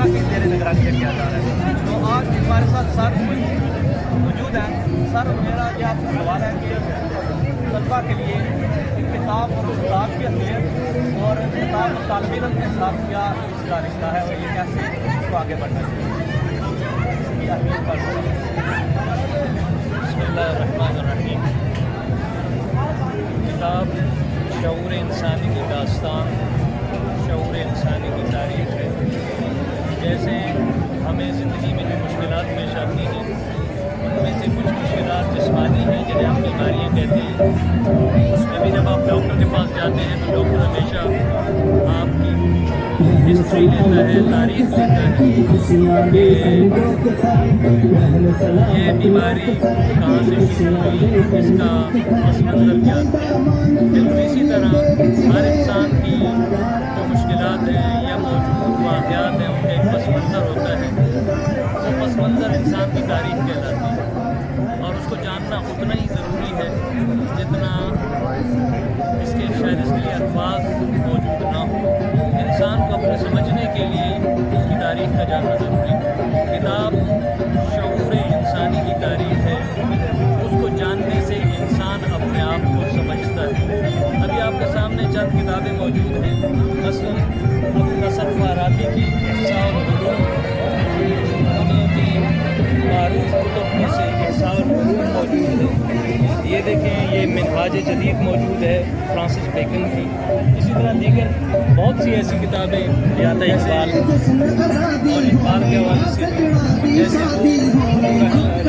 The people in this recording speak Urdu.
اللہ کی زیر نگرانی سے کیا جا رہا ہے. تو آج ہمارے ساتھ سر موجود ہیں. سر میرا یہ آپ سے سوال ہے کہ طلبا کے لیے کتاب اور استاد کی اہمیت اور کتاب اور طالب علم کے ساتھ کیا اس کا رشتہ ہے اور یہ کیسے اس کو آگے بڑھنا چاہیے, اس کی اہمیت پر. بسم اللہ الرحمن الرحیم. کتاب شعور انسانی کی داستان, شعور انسانی کی تاریخ ہے. جیسے ہمیں زندگی میں جو مشکلات پیش آتی ہیں ان میں سے کچھ مشکلات جسمانی ہیں جنہیں ہم بیماریاں کہتے ہیں. اس میں بھی جب آپ ڈاکٹر کے پاس جاتے ہیں تو ڈاکٹر ہمیشہ آپ کی ہسٹری لیتا ہے, تاریخ لیتا ہے کہ یہ بیماری کہاں سے شروع ہوئی, اس کا پس منظر کیا تھا. بالکل اسی طرح ہر انسان کی جو مشکلات ہیں یا موجود واقعات ہیں ان کا ایک پس منظر ہوتا ہے. وہ پس منظر انسان کی تاریخ کہلاتی ہے اور اس کو جاننا اتنا ہی ضروری ہے جتنا اس کے شاید اس کے لیے الفاظ موجود نہ ہو. انسان کو اپنے سمجھنے کے لیے اس کی تاریخ کا جاننا ضروری ہے. کتاب شعور انسانی کی تاریخ ہے. اس کو جاننے سے انسان اپنے آپ کو سمجھتا ہے. ابھی آپ کے سامنے چند کتابیں موجود ہیں. مثلاً ابوالنصر فارابی کی احصاء العلوم, دنیا کی معروف کتب میں سے احصاء العلوم موجود ہے. یہ دیکھیں, یہ منہاج جدید موجود ہے فرانسس بیکن کی. اسی طرح دیگر بہت سی ایسی کتابیں حیات اقبال اور اقبال کے حوالے سے جیسے وہ